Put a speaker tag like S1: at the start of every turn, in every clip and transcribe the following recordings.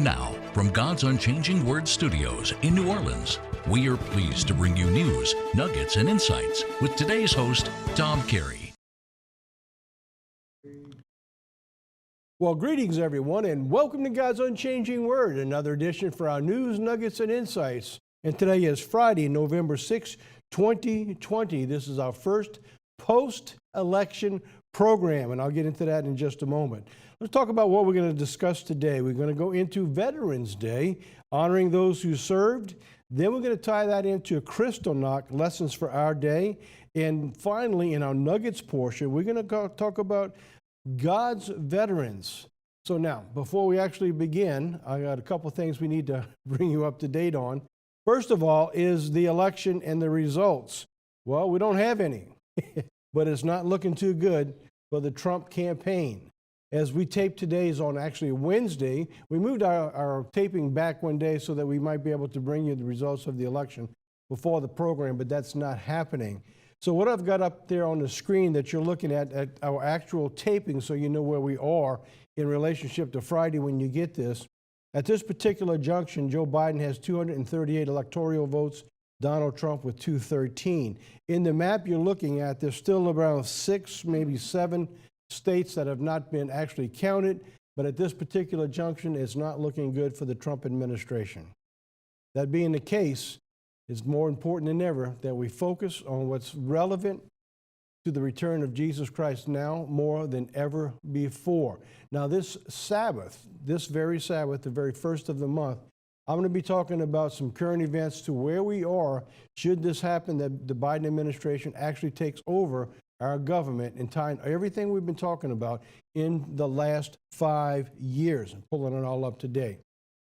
S1: And now, from God's Unchanging Word Studios in New Orleans, we are pleased to bring you news, nuggets, and insights with today's host, Tom Carey.
S2: Well, greetings, everyone, and welcome to God's Unchanging Word, another edition for our news, nuggets, and insights. And today is Friday, November 6, 2020. This is our first post-election program, and I'll get into that in just a moment. Let's talk about what we're going to discuss today. We're going to go into Veterans Day, honoring those who served. Then we're going to tie that into a Kristallnacht, lessons for our day. And finally, in our nuggets portion, we're going to talk about God's veterans. So now, before we actually begin, I got a couple things we need to bring you up to date on. First of all is the election and the results. Well, we don't have any, but it's not looking too good for the Trump campaign. As we tape today is on actually Wednesday. We moved our taping back one day so that we might be able to bring you the results of the election before the program, but that's not happening. So what I've got up there on the screen that you're looking at our actual taping, so you know where we are in relationship to Friday when you get this. At this particular junction, Joe Biden has 238 electoral votes, Donald Trump with 213. In the map you're looking at, there's still around 6, maybe 7 states that have not been actually counted, but at this particular junction, it's not looking good for the Trump administration. That being the case, it's more important than ever that we focus on what's relevant to the return of Jesus Christ now more than ever before. Now this Sabbath, this very Sabbath, the very first of the month, I'm going to be talking about some current events to where we are should this happen, that the Biden administration actually takes over our government and tying everything we've been talking about in the last 5 years and pulling it all up to date.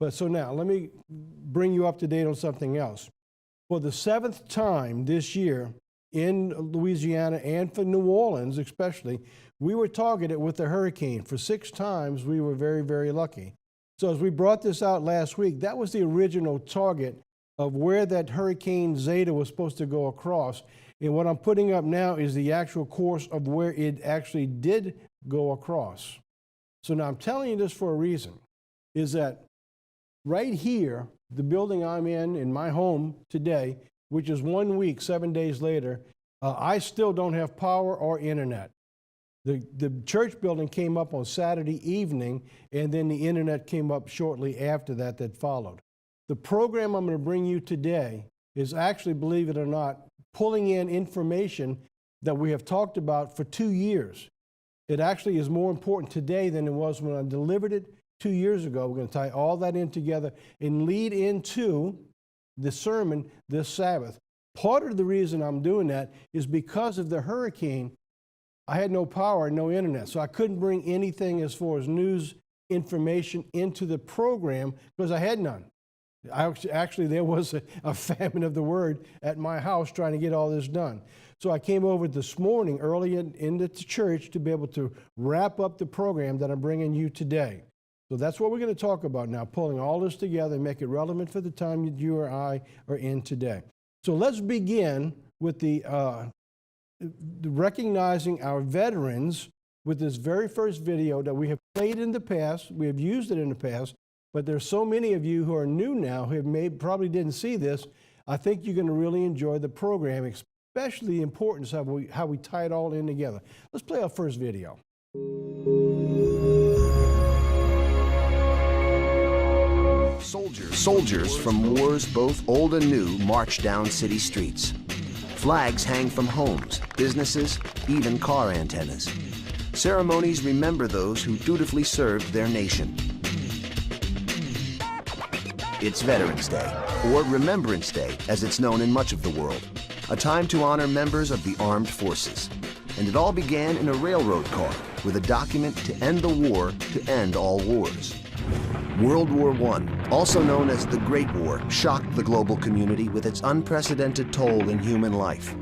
S2: But so now let me bring you up to date on something else. For the 7th time this year in Louisiana and for New Orleans especially, we were targeted with a hurricane. For 6 times, we were very, very lucky. So as we brought this out last week, that was the original target of where that Hurricane Zeta was supposed to go across. And what I'm putting up now is the actual course of where it actually did go across. So now I'm telling you this for a reason, is that right here, the building I'm in my home today, which is 1 week, 7 days later, I still don't have power or internet. The church building came up on Saturday evening, and then the internet came up shortly after that followed. The program I'm going to bring you today is actually, believe it or not, pulling in information that we have talked about for 2 years. It actually is more important today than it was when I delivered it 2 years ago. We're going to tie all that in together and lead into the sermon this Sabbath. Part of the reason I'm doing that is because of the hurricane. I had no power and no internet, so I couldn't bring anything as far as news information into the program because I had none. Actually, there was a famine of the word at my house trying to get all this done. So I came over this morning early into the church to be able to wrap up the program that I'm bringing you today. So that's what we're going to talk about now, pulling all this together and make it relevant for the time that you or I are in today. So let's begin with the recognizing our veterans with this very first video that we have played in the past. We have used it in the past. But there's so many of you who are new now who probably didn't see this. I think you're going to really enjoy the program, especially the importance of how we tie it all in together. Let's play our first video.
S3: Soldiers from wars both old and new march down city streets. Flags hang from homes, businesses, even car antennas. Ceremonies remember those who dutifully served their nation. It's Veterans Day, or Remembrance Day, as it's known in much of the world, a time to honor members of the armed forces. And it all began in a railroad car with a document to end the war to end all wars. World War I, also known as the Great War, shocked the global community with its unprecedented toll in human life.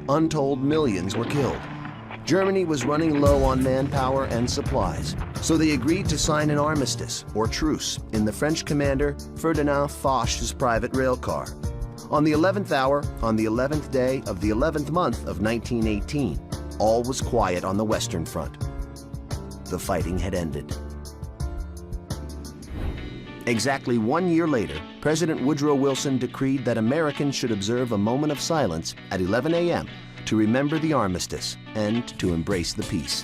S3: Untold millions were killed. Germany was running low on manpower and supplies, so they agreed to sign an armistice, or truce, in the French commander Ferdinand Foch's private rail car. On the 11th hour, on the 11th day of the 11th month of 1918, all was quiet on the Western Front. The fighting had ended. Exactly 1 year later, President Woodrow Wilson decreed that Americans should observe a moment of silence at 11 a.m. to remember the armistice and to embrace the peace.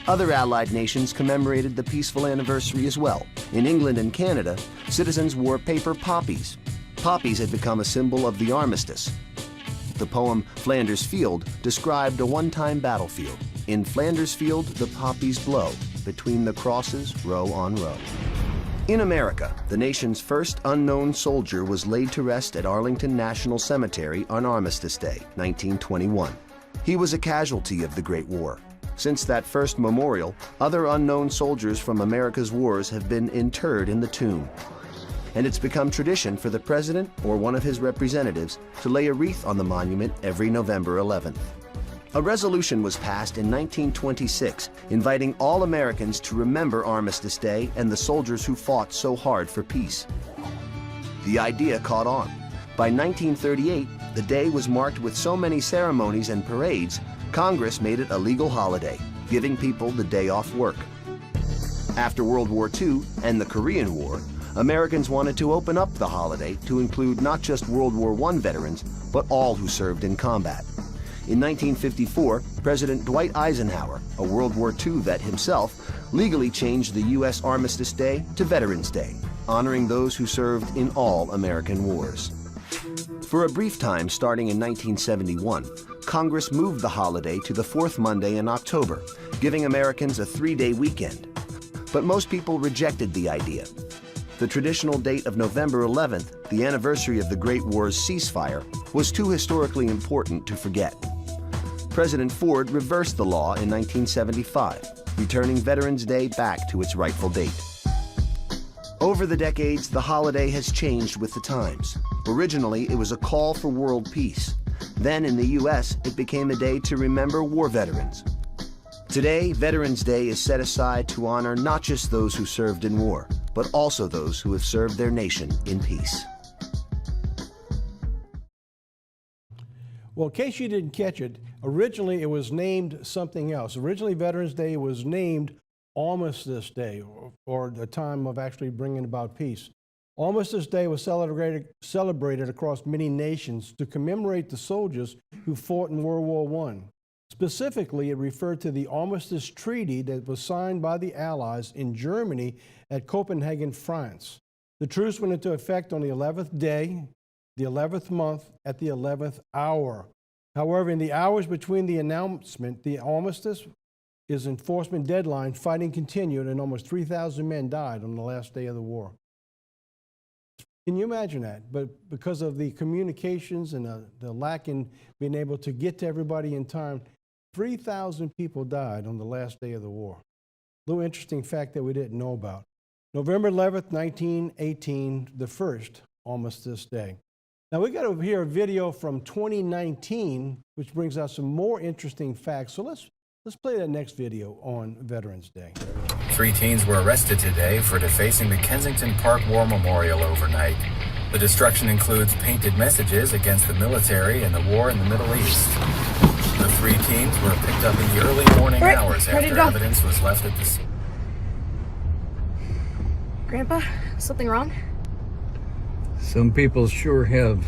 S3: Other Allied nations commemorated the peaceful anniversary as well. In England and Canada, citizens wore paper poppies. Poppies had become a symbol of the armistice. The poem Flanders Field described a one-time battlefield. In Flanders Field, the poppies blow, between the crosses, row on row. In America, the nation's first unknown soldier was laid to rest at Arlington National Cemetery on Armistice Day, 1921. He was a casualty of the Great War. Since that first memorial, other unknown soldiers from America's wars have been interred in the tomb. And it's become tradition for the president or one of his representatives to lay a wreath on the monument every November 11th. A resolution was passed in 1926 inviting all Americans to remember Armistice Day and the soldiers who fought so hard for peace. The idea caught on. By 1938, the day was marked with so many ceremonies and parades, Congress made it a legal holiday, giving people the day off work. After World War II and the Korean War, Americans wanted to open up the holiday to include not just World War I veterans, but all who served in combat. In 1954, President Dwight Eisenhower, a World War II vet himself, legally changed the U.S. Armistice Day to Veterans Day, honoring those who served in all American wars. For a brief time starting in 1971, Congress moved the holiday to the fourth Monday in October, giving Americans a 3-day weekend. But most people rejected the idea. The traditional date of November 11th, the anniversary of the Great War's ceasefire, was too historically important to forget. President Ford reversed the law in 1975, returning Veterans Day back to its rightful date. Over the decades, the holiday has changed with the times. Originally, it was a call for world peace. Then in the U.S., it became a day to remember war veterans. Today, Veterans Day is set aside to honor not just those who served in war, but also those who have served their nation in peace.
S2: Well, in case you didn't catch it, originally it was named something else. Originally, Veterans Day was named Armistice Day, or the time of actually bringing about peace. Armistice Day was celebrated across many nations to commemorate the soldiers who fought in World War I. Specifically, it referred to the Armistice Treaty that was signed by the Allies in Germany at Copenhagen, France. The truce went into effect on the 11th day, the 11th month, at the 11th hour. However, in the hours between the announcement, the armistice, its enforcement deadline, fighting continued, and almost 3,000 men died on the last day of the war. Can you imagine that? But because of the communications and the lack in being able to get to everybody in time, 3,000 people died on the last day of the war. A little interesting fact that we didn't know about. November 11th, 1918, the first Armistice Day. Now we got over here a video from 2019, which brings out some more interesting facts. So let's play that next video on Veterans Day.
S4: 3 teens were arrested today for defacing the Kensington Park War Memorial overnight. The destruction includes painted messages against the military and the war in the Middle East. The 3 teens were picked up in the early morning hours after evidence was left at the scene.
S5: Grandpa, something wrong?
S6: Some people sure have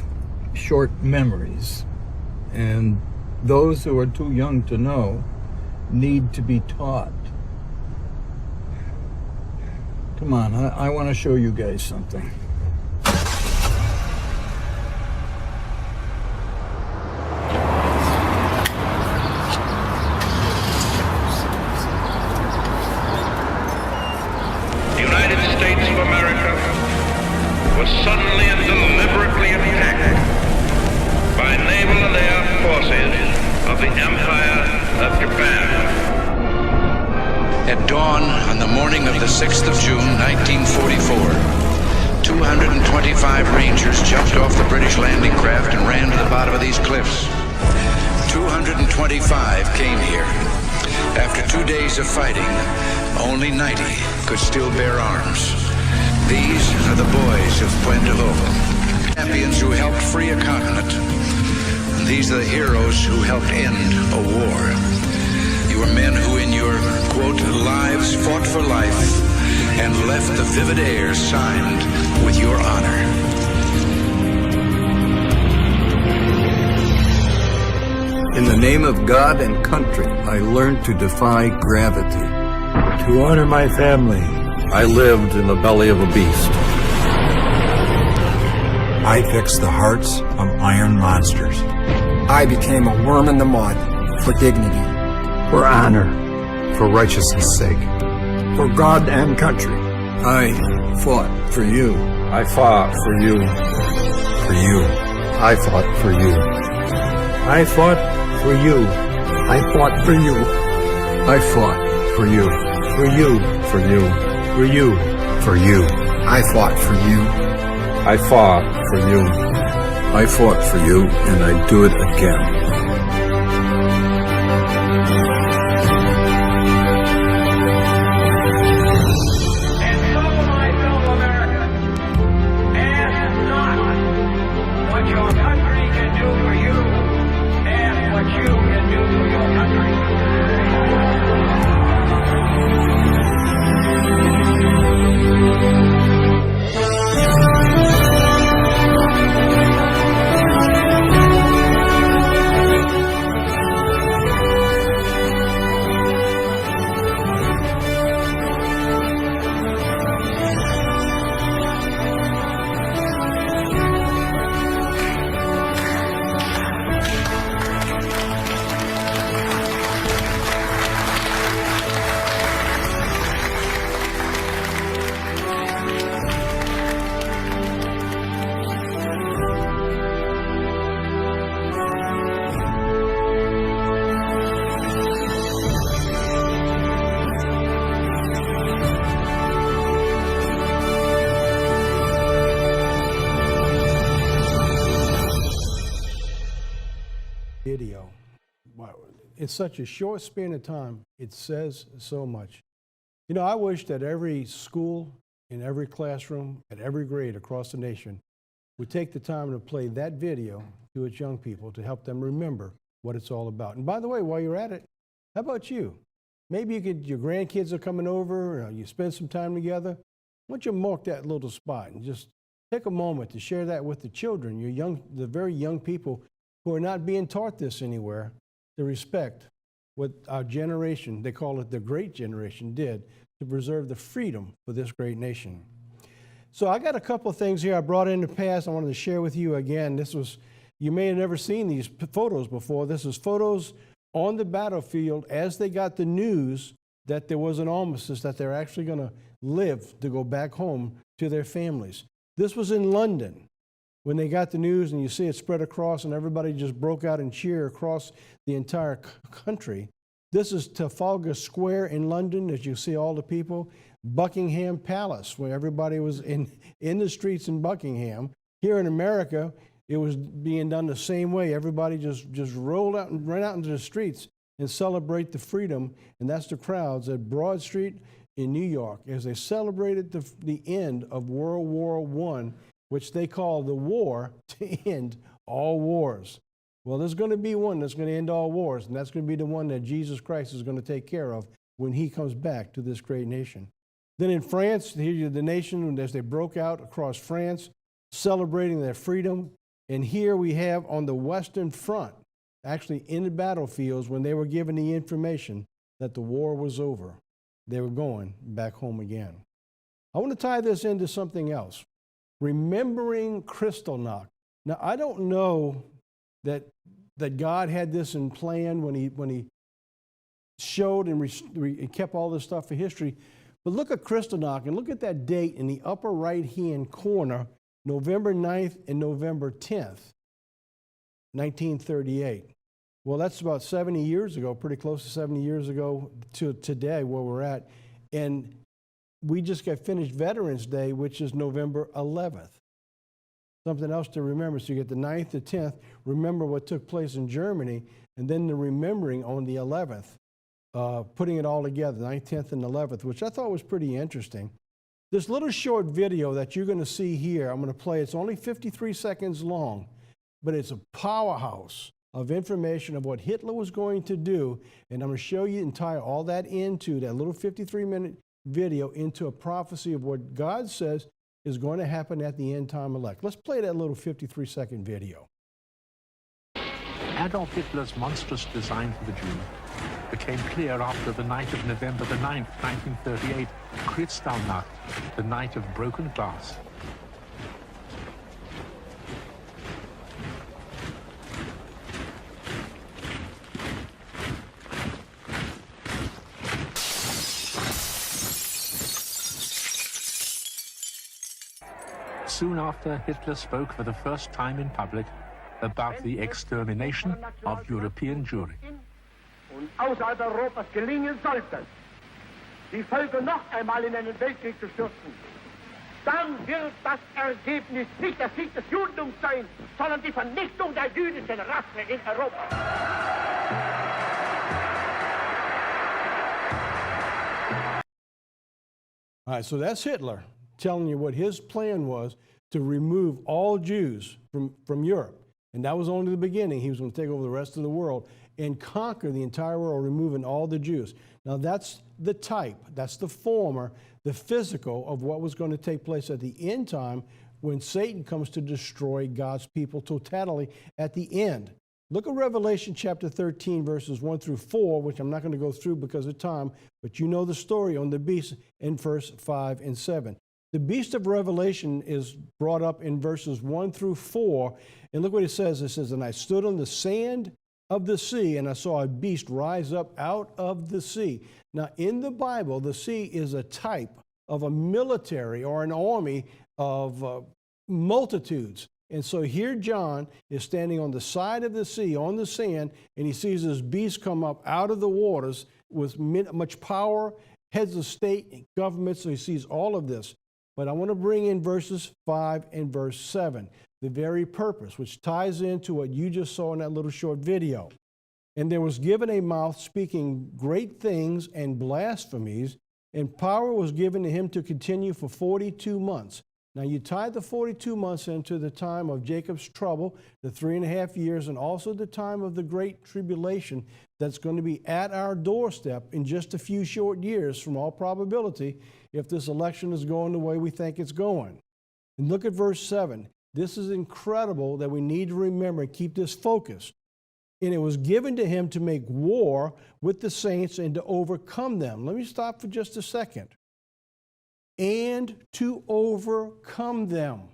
S6: short memories, and those who are too young to know need to be taught. Come on, I want to show you guys something.
S7: The United States of America was suddenly and deliberately attacked by naval and air forces of the Empire of Japan.
S8: At dawn on the morning of the 6th of June, 1944, 225 Rangers jumped off the British landing craft and ran to the bottom of these cliffs. 225 came here. After 2 days of fighting, only 90 could still bear arms. These are the boys of Pointe du Hoc, champions who helped free a continent. And these are the heroes who helped end a war. You are men who in your, quote, lives fought for life and left the vivid air signed with your honor.
S6: In the name of God and country, I learned to defy gravity.
S9: To honor my family,
S10: I lived in the belly of a beast.
S9: I fixed the hearts of iron monsters.
S11: I became a worm in the mud for dignity,
S9: For honor, for righteousness' sake, for God and country.
S6: I fought for you.
S10: I fought for you.
S9: For you.
S10: I fought for you.
S9: I fought for you. I fought for you.
S6: I fought for you.
S9: For you.
S10: For you.
S9: For you.
S10: For you.
S11: I fought for you.
S10: I fought for you.
S6: I fought for you, and I do it again.
S2: Video. Wow. In such a short span of time, it says so much. You know, I wish that every school, in every classroom, at every grade across the nation would take the time to play that video to its young people to help them remember what it's all about. And by the way, while you're at it, how about you? Maybe your grandkids are coming over, or you spend some time together. Why don't you mark that little spot and just take a moment to share that with the children, the very young people who are not being taught this anywhere, to respect what our generation, they call it the Great Generation, did to preserve the freedom for this great nation. So I got a couple of things here I brought in the past I wanted to share with you again. You may have never seen these photos before. This is photos on the battlefield as they got the news that there was an armistice, that they're actually going to live to go back home to their families. This was in London. When they got the news and you see it spread across and everybody just broke out and cheered across the entire country. This is Trafalgar Square in London, as you see all the people. Buckingham Palace, where everybody was in the streets in Buckingham. Here in America, it was being done the same way. Everybody just rolled out and ran out into the streets and celebrate the freedom. And that's the crowds at Broad Street in New York as they celebrated the end of World War I, which they call the war to end all wars. Well, there's going to be one that's going to end all wars, and that's going to be the one that Jesus Christ is going to take care of when he comes back to this great nation. Then in France, here the nation, as they broke out across France, celebrating their freedom. And here we have on the Western Front, actually in the battlefields, when they were given the information that the war was over, they were going back home again. I want to tie this into something else. Remembering Kristallnacht. Now, I don't know that God had this in plan when he showed and kept all this stuff for history. But look at Kristallnacht and look at that date in the upper right-hand corner, November 9th and November 10th, 1938. Well, that's about 70 years ago, pretty close to 70 years ago to today where we're at. And we just got finished Veterans Day, which is November 11th. Something else to remember. So you get the 9th to 10th, remember what took place in Germany, and then the remembering on the 11th, putting it all together, 9th, 10th, and 11th, which I thought was pretty interesting. This little short video that you're going to see here, I'm going to play. It's only 53 seconds long, but it's a powerhouse of information of what Hitler was going to do, and I'm going to show you and tie all that into that little 53 video into a prophecy of what God says is going to happen at the end time elect. Let's play that little 53-second video.
S12: Adolf Hitler's monstrous design for the Jew became clear after the night of November the 9th, 1938, Kristallnacht, the night of broken glass. Soon after, Hitler spoke for the first time in public about the extermination of European Jewry.
S13: Und außerhalb Europas gelingen sollte, die Völker noch einmal in einen Weltkrieg zu stürzen, dann wird das Ergebnis nicht der Sieg des Judentums sein, sondern die Vernichtung der jüdischen Rasse in Europa.
S2: All right, so that's Hitler telling you what his plan was to remove all Jews from Europe. And that was only the beginning. He was going to take over the rest of the world and conquer the entire world, removing all the Jews. Now that's the type, that's the former, the physical of what was going to take place at the end time when Satan comes to destroy God's people totally at the end. Look at Revelation chapter 13, verses 1 through 4, which I'm not going to go through because of time, but you know the story on the beast in verse 5 and 7. The beast of Revelation is brought up in verses 1 through 4, and look what it says. It says, "And I stood on the sand of the sea, and I saw a beast rise up out of the sea." Now, in the Bible, the sea is a type of a military or an army of multitudes. And so here John is standing on the side of the sea, on the sand, and he sees this beast come up out of the waters with much power, heads of state and government, so he sees all of this. But I want to bring in verses 5 and verse 7, the very purpose, which ties into what you just saw in that little short video. "And there was given a mouth speaking great things and blasphemies, and power was given to him to continue for 42 months. Now you tie the 42 months into the time of Jacob's trouble, the 3.5 years, and also the time of the great tribulation that's going to be at our doorstep in just a few short years from all probability if this election is going the way we think it's going. And look at verse 7. This is incredible that we need to remember and keep this focused. "And it was given to him to make war with the saints and to overcome them." Let me stop for just a second. "And to overcome them."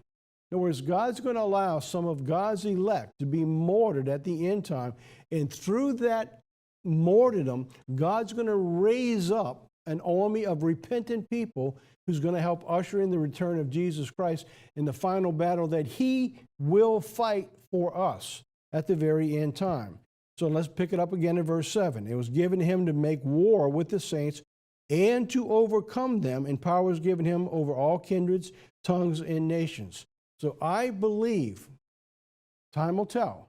S2: In other words, God's going to allow some of God's elect to be martyred at the end time. And through that martyrdom, God's going to raise up an army of repentant people who's going to help usher in the return of Jesus Christ in the final battle that he will fight for us at the very end time. So let's pick it up again in verse 7. "It was given him to make war with the saints and to overcome them, and power was given him over all kindreds, tongues, and nations." So I believe, time will tell,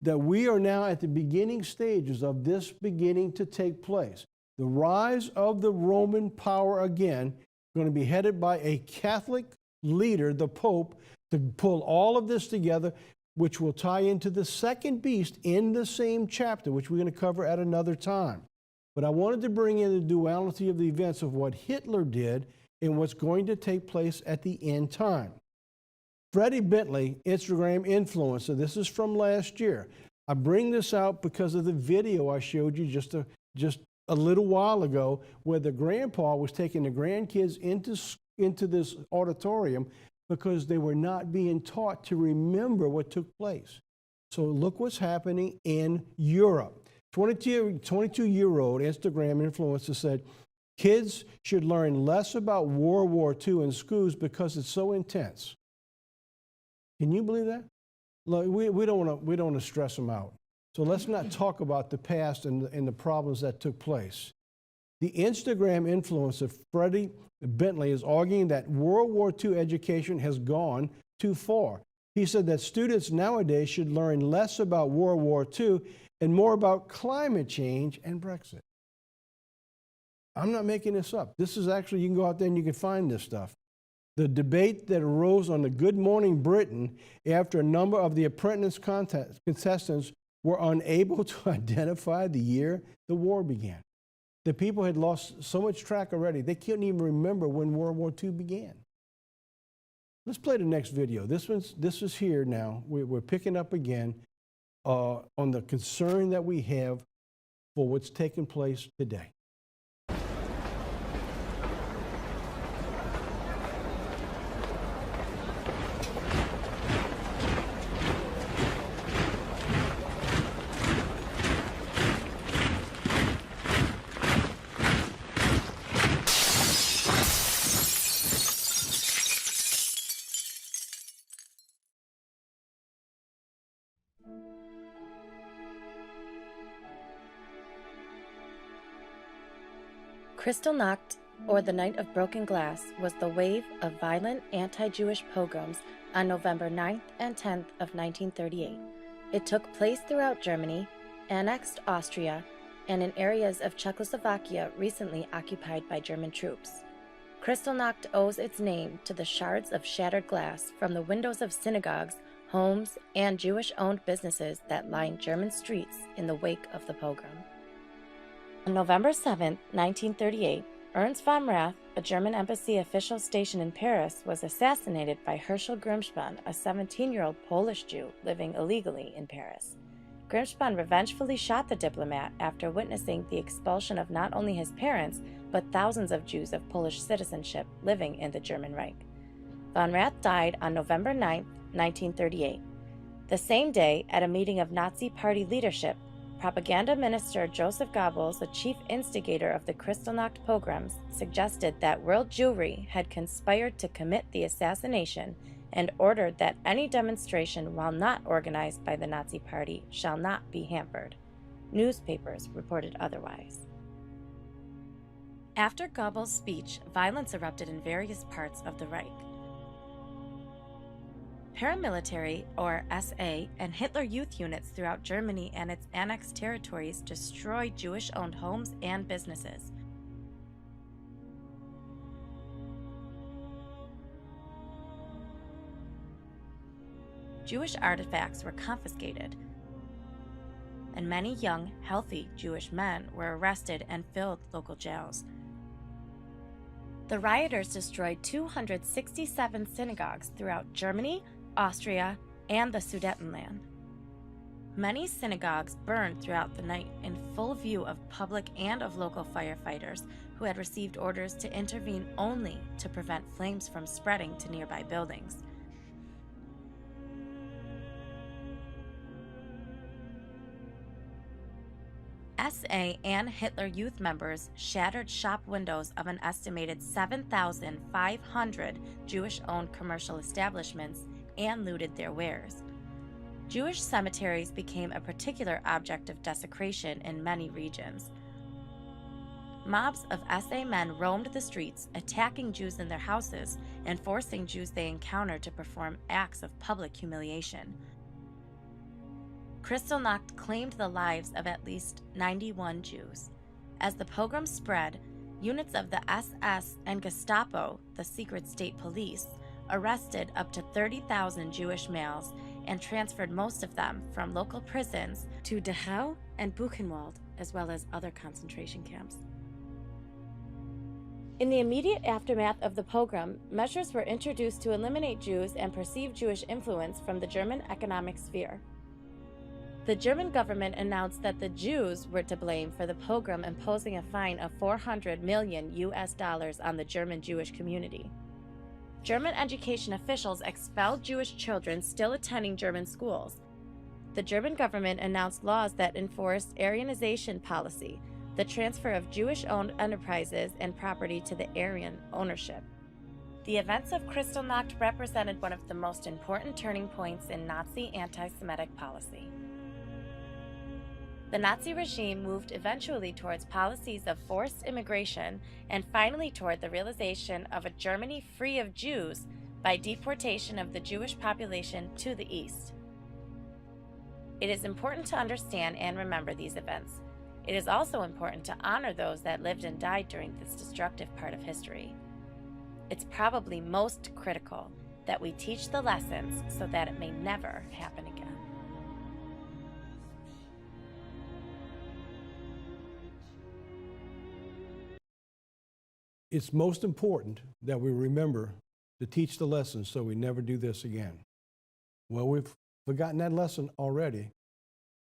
S2: that we are now at the beginning stages of this beginning to take place. The rise of the Roman power again, going to be headed by a Catholic leader, the Pope, to pull all of this together, which will tie into the second beast in the same chapter, which we're going to cover at another time. But I wanted to bring in the duality of the events of what Hitler did and what's going to take place at the end time. Freddie Bentley, Instagram influencer, this is from last year. I bring this out because of the video I showed you just a little while ago where the grandpa was taking the grandkids into this auditorium because they were not being taught to remember what took place. So look what's happening in Europe. 22-year-old Instagram influencer said, "Kids should learn less about World War II in schools because it's so intense." Can you believe that? Look, we don't want to stress them out. So let's not talk about the past and the problems that took place. The Instagram influencer Freddie Bentley is arguing that World War II education has gone too far. He said that students nowadays should learn less about World War II and more about climate change and Brexit. I'm not making this up. This is actually, you can go out there and you can find this stuff. The debate that arose on the Good Morning Britain after a number of the apprentice contestants were unable to identify the year the war began. the people had lost so much track already, they couldn't even remember when World War II began. Let's play the next video. This is here now. We're picking up again on the concern that we have for what's taking place today.
S14: Kristallnacht, or the Night of Broken Glass, was the wave of violent anti-Jewish pogroms on November 9th and 10th of 1938. It took place throughout Germany, annexed Austria, and in areas of Czechoslovakia recently occupied by German troops. Kristallnacht owes its name to the shards of shattered glass from the windows of synagogues, homes, and Jewish-owned businesses that lined German streets in the wake of the pogrom. On November 7, 1938, Ernst von Rath, a German embassy official stationed in Paris, was assassinated by Herschel Grimspan, a 17-year-old Polish Jew living illegally in Paris. Grimspan revengefully shot the diplomat after witnessing the expulsion of not only his parents, but thousands of Jews of Polish citizenship living in the German Reich. Von Rath died on November 9, 1938. The same day, at a meeting of Nazi Party leadership, Propaganda Minister Joseph Goebbels, the chief instigator of the Kristallnacht pogroms, suggested that world Jewry had conspired to commit the assassination and ordered that any demonstration, while not organized by the Nazi Party, shall not be hampered. Newspapers reported otherwise. After Goebbels' speech, violence erupted in various parts of the Reich. Paramilitary, or SA, and Hitler Youth units throughout Germany and its annexed territories destroyed Jewish-owned homes and businesses. Jewish artifacts were confiscated, and many young, healthy Jewish men were arrested and filled local jails. The rioters destroyed 267 synagogues throughout Germany, Austria, and the Sudetenland. Many synagogues burned throughout the night in full view of public and of local firefighters who had received orders to intervene only to prevent flames from spreading to nearby buildings. SA and Hitler Youth members shattered shop windows of an estimated 7,500 Jewish-owned commercial establishments and looted their wares. Jewish cemeteries became a particular object of desecration in many regions. Mobs of SA men roamed the streets, attacking Jews in their houses and forcing Jews they encountered to perform acts of public humiliation. Kristallnacht claimed the lives of at least 91 Jews. As the pogrom spread, units of the SS and Gestapo, the secret state police, arrested up to 30,000 Jewish males and transferred most of them from local prisons to Dachau and Buchenwald, as well as other concentration camps. In the immediate aftermath of the pogrom, measures were introduced to eliminate Jews and perceived Jewish influence from the German economic sphere. The German government announced that the Jews were to blame for the pogrom, imposing a fine of $400 million on the German Jewish community. German education officials expelled Jewish children still attending German schools. The German government announced laws that enforced Aryanization policy, the transfer of Jewish-owned enterprises and property to the Aryan ownership. The events of Kristallnacht represented one of the most important turning points in Nazi anti-Semitic policy. The Nazi regime moved eventually towards policies of forced immigration and finally toward the realization of a Germany free of Jews by deportation of the Jewish population to the East. It is important to understand and remember these events. It is also important to honor those that lived and died during this destructive part of history. It's probably most critical that we teach the lessons so that it may never happen again.
S2: it's most important that we remember to teach the lesson so we never do this again. Well, we've forgotten that lesson already.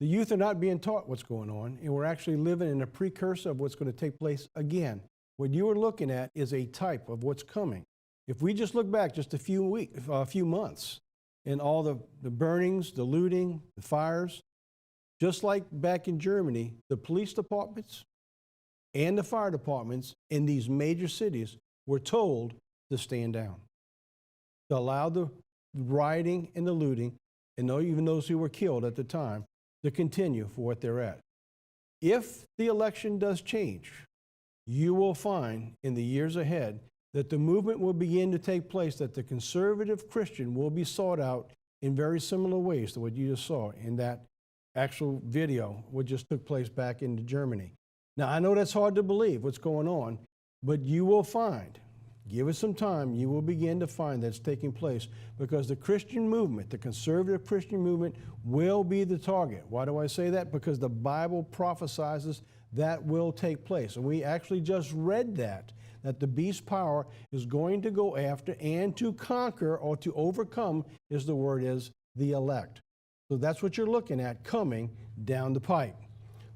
S2: The youth are not being taught what's going on, and we're actually living in a precursor of what's going to take place again. What you are looking at is a type of what's coming. If we just look back just a few months, and all the burnings, the looting, the fires, just like back in Germany, the police departments and the fire departments in these major cities were told to stand down, to allow the rioting and the looting, and even those who were killed at the time, to continue for what they're at. If the election does change, you will find in the years ahead that the movement will begin to take place, that the conservative Christian will be sought out in very similar ways to what you just saw in that actual video, what just took place back in Germany. Now, I know that's hard to believe what's going on, but you will find, give it some time, you will begin to find that's taking place, because the Christian movement, the conservative Christian movement, will be the target. Why do I say that? Because the Bible prophesies that will take place. And we actually just read that the beast power is going to go after and to conquer, or to overcome, is the word is, the elect. So that's what you're looking at coming down the pipe.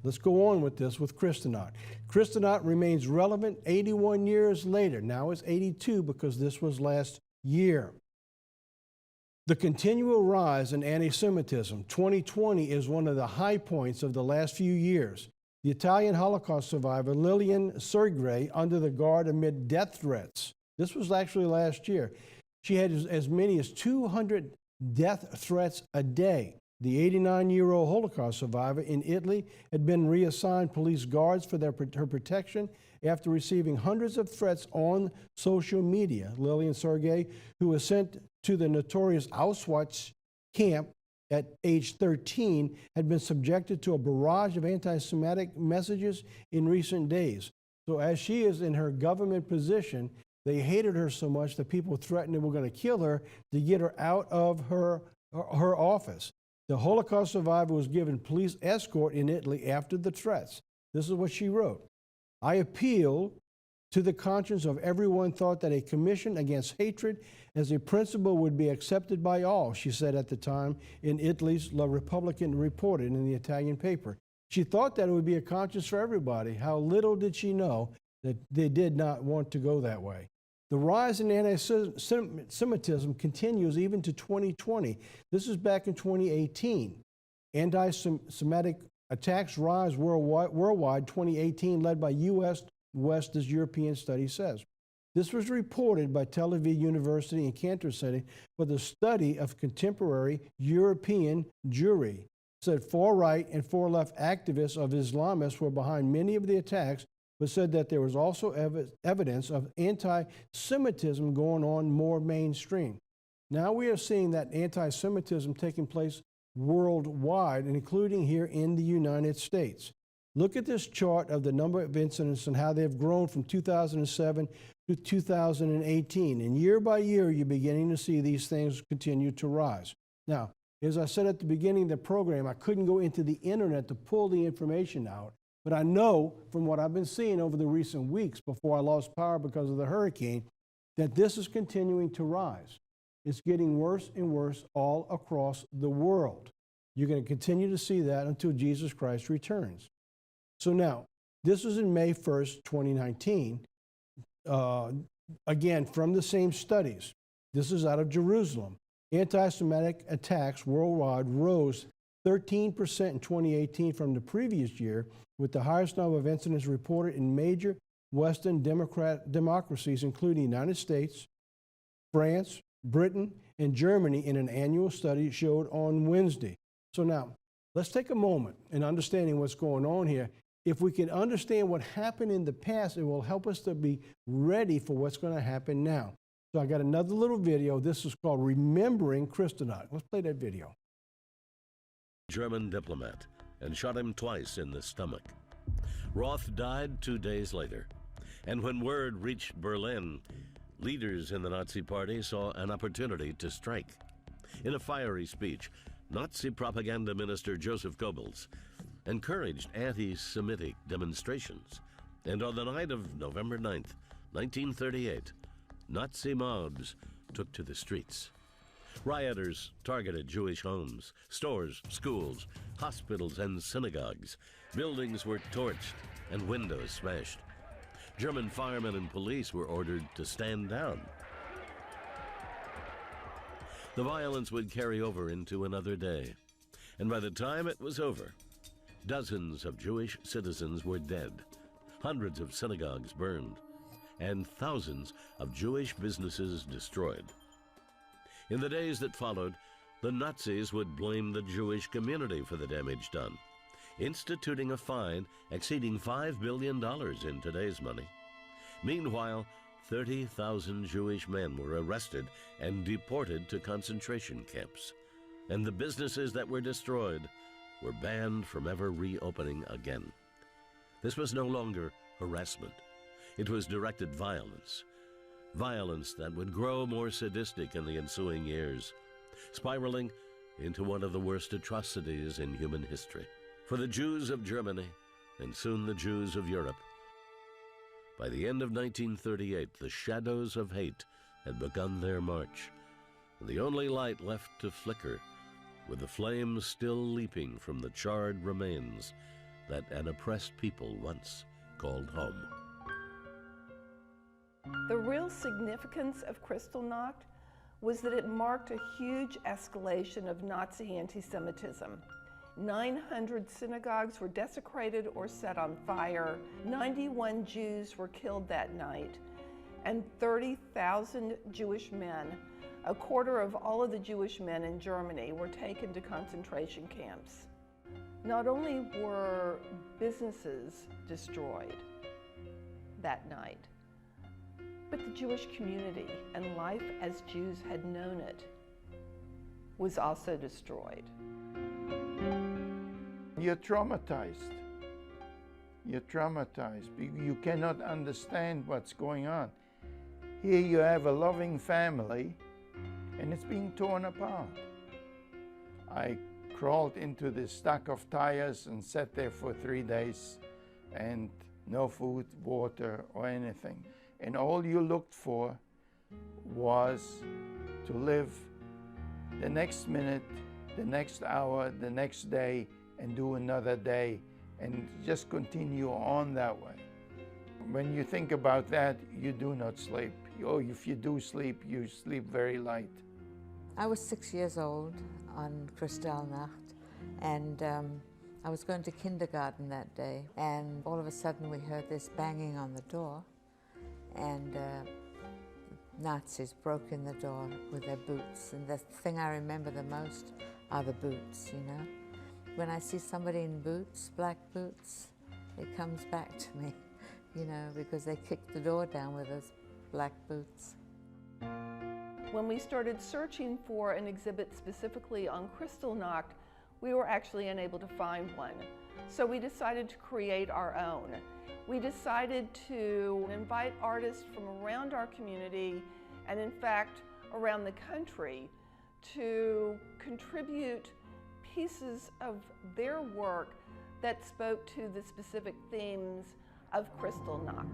S2: Let's go on with this with Kristallnacht. Kristallnacht remains relevant 81 years later. Now it's 82 because this was last year. The continual rise in anti-Semitism. 2020 is one of the high points of the last few years. The Italian Holocaust survivor Lilian Segre under the guard amid death threats. This was actually last year. She had as many as 200 death threats a day. The 89-year-old Holocaust survivor in Italy had been reassigned police guards for her protection after receiving hundreds of threats on social media. Lilian Segre, who was sent to the notorious Auschwitz camp at age 13, had been subjected to a barrage of anti-Semitic messages in recent days. So as she is in her government position, they hated her so much that people threatened they were going to kill her to get her out of her office. The Holocaust survivor was given police escort in Italy after the threats. This is what she wrote. I appeal to the conscience of everyone thought that a commission against hatred as a principle would be accepted by all, she said at the time in Italy's La Repubblica reported in the Italian paper. She thought that it would be a conscience for everybody. How little did she know that they did not want to go that way. The rise in anti-Semitism continues even to 2020. This is back in 2018. Anti-Semitic attacks rise worldwide 2018, led by U.S. West, as European study says. This was reported by Tel Aviv University and Cantor Center for the study of contemporary European Jewry. Said far-right and far-left activists of Islamists were behind many of the attacks, but said that there was also evidence of anti-Semitism going on more mainstream. Now we are seeing that anti-Semitism taking place worldwide, including here in the United States. Look at this chart of the number of incidents and how they've grown from 2007 to 2018. And year by year, you're beginning to see these things continue to rise. Now, as I said at the beginning of the program, I couldn't go into the internet to pull the information out. But I know from what I've been seeing over the recent weeks before I lost power because of the hurricane, that this is continuing to rise. It's getting worse and worse all across the world. You're going to continue to see that until Jesus Christ returns. So now, this was in May 1st, 2019. Again, from the same studies. This is out of Jerusalem. Anti-Semitic attacks worldwide rose 13% in 2018 from the previous year, with the highest number of incidents reported in major Western democracies, including the United States, France, Britain, and Germany, in an annual study showed on Wednesday. So now, let's take a moment in understanding what's going on here. If we can understand what happened in the past, it will help us to be ready for what's going to happen now. So I got another little video. This is called Remembering Kristallnacht. Let's play that video.
S15: German diplomat, and shot him twice in the stomach. Roth died 2 days later. And when word reached Berlin, leaders in the Nazi Party saw an opportunity to strike. In a fiery speech, Nazi propaganda minister Joseph Goebbels encouraged anti-Semitic demonstrations. And on the night of November 9th, 1938, Nazi mobs took to the streets. Rioters targeted Jewish homes, stores, schools, hospitals, and synagogues. Buildings were torched and windows smashed. German firemen and police were ordered to stand down. The violence would carry over into another day, and by the time it was over, dozens of Jewish citizens were dead, hundreds of synagogues burned, and thousands of Jewish businesses destroyed. In the days that followed, the Nazis would blame the Jewish community for the damage done, instituting a fine exceeding $5 billion in today's money. Meanwhile, 30,000 Jewish men were arrested and deported to concentration camps, and the businesses that were destroyed were banned from ever reopening again. This was no longer harassment. It was directed violence. Violence that would grow more sadistic in the ensuing years, spiraling into one of the worst atrocities in human history. For the Jews of Germany, and soon the Jews of Europe, by the end of 1938, the shadows of hate had begun their march, and the only light left to flicker, with the flames still leaping from the charred remains that an oppressed people once called home.
S16: The real significance of Kristallnacht was that it marked a huge escalation of Nazi anti-Semitism. 900 synagogues were desecrated or set on fire, 91 Jews were killed that night, and 30,000 Jewish men, a quarter of all of the Jewish men in Germany, were taken to concentration camps. Not only were businesses destroyed that night, but the Jewish community and life as Jews had known it was also destroyed.
S17: You're traumatized. You're traumatized. You cannot understand what's going on. Here you have a loving family, and it's being torn apart. I crawled into this stack of tires and sat there for 3 days, and no food, water, or anything. And all you looked for was to live the next minute, the next hour, the next day, and do another day, and just continue on that way. When you think about that, you do not sleep. Or if you do sleep, you sleep very light.
S18: I was 6 years old on Kristallnacht, and I was going to kindergarten that day, and all of a sudden we heard this banging on the door, and Nazis broke in the door with their boots, and the thing I remember the most are the boots, you know. When I see somebody in boots, black boots, it comes back to me, you know, because they kicked the door down with those black boots.
S16: When we started searching for an exhibit specifically on Kristallnacht, we were actually unable to find one. So we decided to create our own. We decided to invite artists from around our community, and in fact, around the country, to contribute pieces of their work that spoke to the specific themes of Kristallnacht.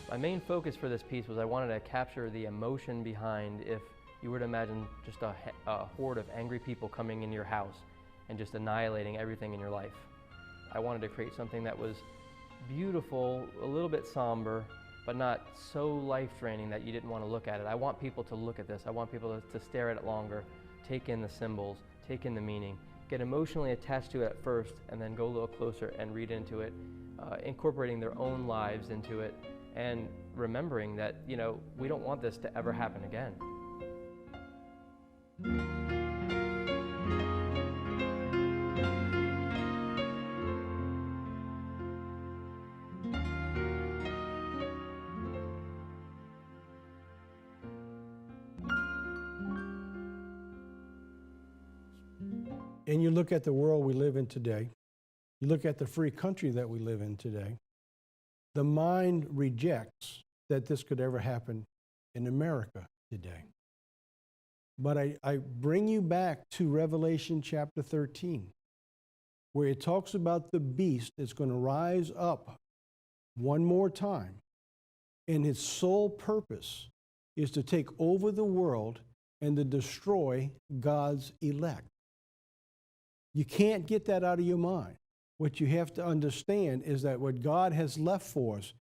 S19: My main focus for this piece was I wanted to capture the emotion behind if you were to imagine just a horde of angry people coming into your house and just annihilating everything in your life. I wanted to create something that was beautiful, a little bit somber, but not so life-draining that you didn't want to look at it. I want people to look at this. I want people to stare at it longer, take in the symbols, take in the meaning, get emotionally attached to it at first, and then go a little closer and read into it, incorporating their own lives into it, and remembering that, you know, we don't want this to ever happen again.
S2: And you look at the world we live in today, you look at the free country that we live in today, the mind rejects that this could ever happen in America today. But I bring you back to Revelation chapter 13, where it talks about the beast that's going to rise up one more time and its sole purpose is to take over the world and to destroy God's elect. You can't get that out of your mind. What you have to understand is that what God has left for us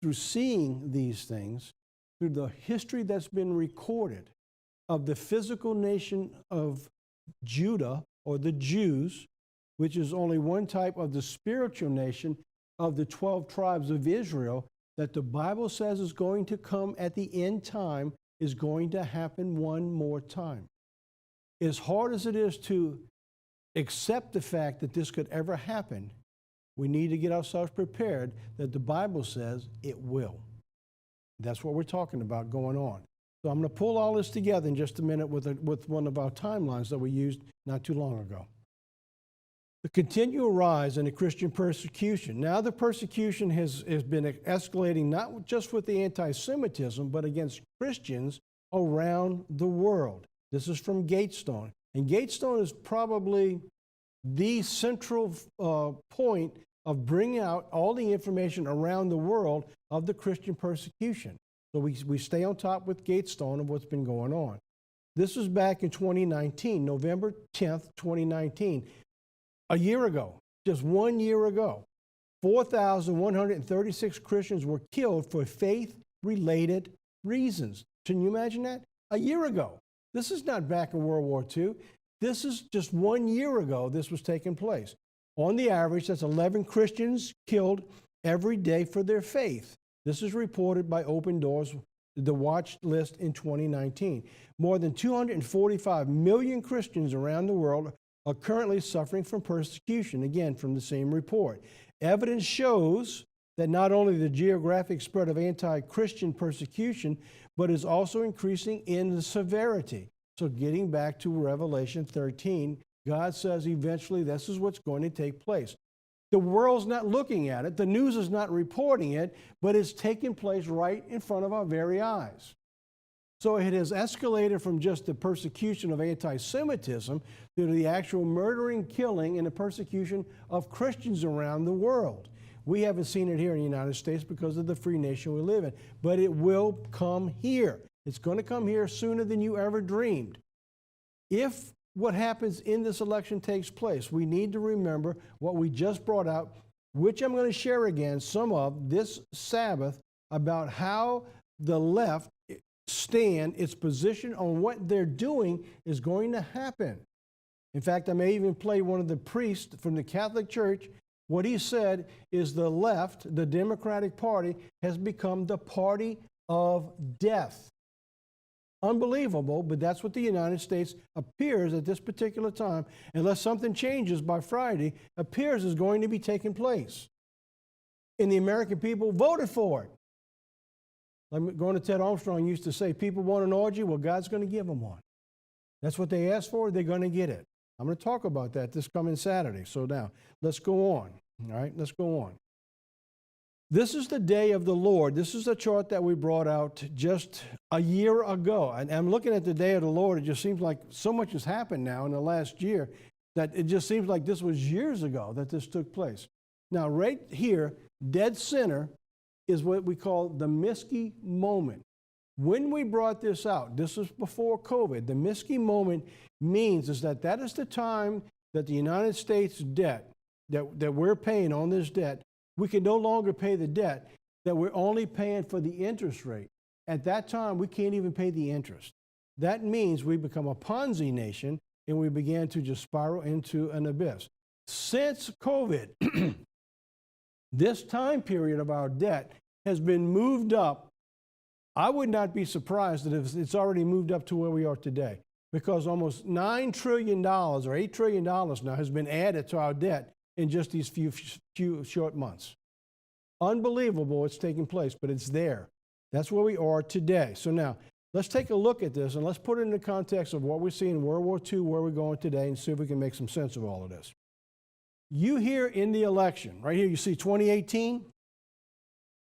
S2: through seeing these things, through the history that's been recorded of the physical nation of Judah, or the Jews, which is only one type of the spiritual nation of the 12 tribes of Israel, that the Bible says is going to come at the end time, is going to happen one more time. As hard as it is to accept the fact that this could ever happen, we need to get ourselves prepared that the Bible says it will. That's what we're talking about going on. So I'm going to pull all this together in just a minute with one of our timelines that we used not too long ago. The continual rise in the Christian persecution. Now the persecution has been escalating not just with the anti-Semitism, but against Christians around the world. This is from Gatestone. And Gatestone is probably the central point of bringing out all the information around the world of the Christian persecution. So we stay on top with Gatestone of what's been going on. This was back in 2019, November 10th, 2019. A year ago, just 1 year ago, 4,136 Christians were killed for faith-related reasons. Can you imagine that? A year ago. This is not back in World War II. This is just 1 year ago this was taking place. On the average, that's 11 Christians killed every day for their faith. This is reported by Open Doors, the watch list in 2019. More than 245 million Christians around the world are currently suffering from persecution, again, from the same report. Evidence shows that not only the geographic spread of anti-Christian persecution, but is also increasing in the severity. So getting back to Revelation 13, God says eventually this is what's going to take place. The world's not looking at it, the news is not reporting it, but it's taking place right in front of our very eyes. So it has escalated from just the persecution of anti-Semitism to the actual murdering, killing, and the persecution of Christians around the world. We haven't seen it here in the United States because of the free nation we live in, but it will come here. It's going to come here sooner than you ever dreamed. If what happens in this election takes place, we need to remember what we just brought out, which I'm going to share again some of this Sabbath, about how the left stand, its position on what they're doing is going to happen. In fact, I may even play one of the priests from the Catholic Church. What he said is the left, the Democratic Party, has become the party of death. Unbelievable, but that's what the United States appears at this particular time, unless something changes by Friday, appears is going to be taking place. And the American people voted for it. Like going to Ted Armstrong used to say, people want an orgy, well, God's going to give them one. That's what they asked for, they're going to get it. I'm going to talk about that this coming Saturday. So now, let's go on. All right, let's go on. This is the day of the Lord. This is a chart that we brought out just a year ago. And I'm looking at the day of the Lord. It just seems like so much has happened now in the last year that it just seems like this was years ago that this took place. Now, right here, dead center, is what we call the Miski moment. When we brought this out, this was before COVID, the Miski moment means is that is the time that the United States debt that we're paying on this debt, we can no longer pay the debt, that we're only paying for the interest rate. At that time, we can't even pay the interest. That means we become a Ponzi nation and we began to just spiral into an abyss. Since COVID, this time period of our debt has been moved up. I would not be surprised that if it's already moved up to where we are today, because almost $9 trillion or $8 trillion now has been added to our debt in just these few short months. Unbelievable what's taking place, but it's there. That's where we are today. So now, let's take a look at this and let's put it in the context of what we're seeing in World War II, where we're going today, and see if we can make some sense of all of this. You hear in the election, right here you see 2018.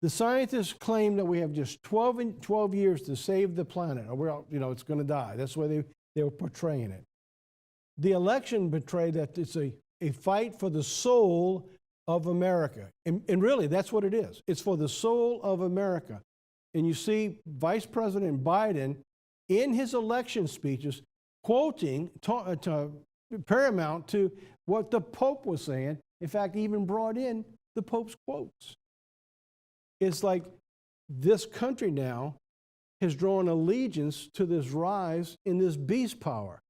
S2: The scientists claim that we have just 12 years to save the planet, or it's going to die. That's the way they were portraying it. The election portrayed that it's a fight for the soul of America. And really, that's what it is. It's for the soul of America. And you see Vice President Biden in his election speeches quoting paramount to what the Pope was saying. In fact, he even brought in the Pope's quotes. It's like this country now has drawn allegiance to this rise in this beast power.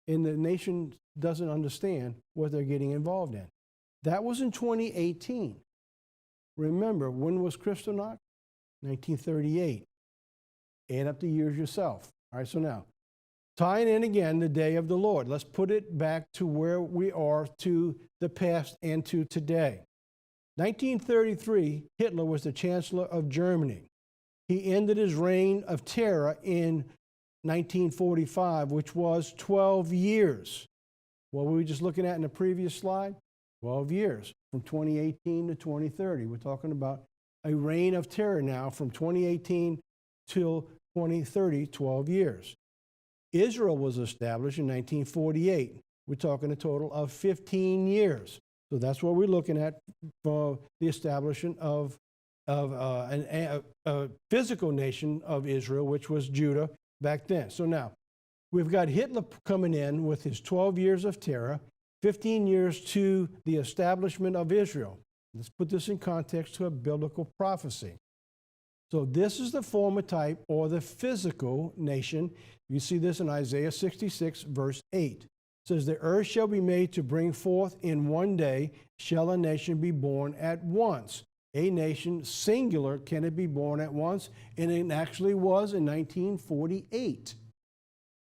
S2: And the nation doesn't understand what they're getting involved in. That was in 2018. Remember, when was Kristallnacht? 1938. Add up the years yourself. All right, so now, tying in again the day of the Lord. Let's put it back to where we are, to the past and to today. 1933, Hitler was the Chancellor of Germany. He ended his reign of terror in 1945, which was 12 years. What were we just looking at in the previous slide? 12 years, from 2018 to 2030. We're talking about a reign of terror now from 2018 till 2030, 12 years. Israel was established in 1948. We're talking a total of 15 years. So that's what we're looking at for the establishment of a physical nation of Israel, which was Judah back then. So now, we've got Hitler coming in with his 12 years of terror, 15 years to the establishment of Israel. Let's put this in context to a biblical prophecy. So this is the former type, or the physical nation. You see this in Isaiah 66, verse 8. It says, the earth shall be made to bring forth in one day, shall a nation be born at once. A nation, singular, can it be born at once? And it actually was in 1948.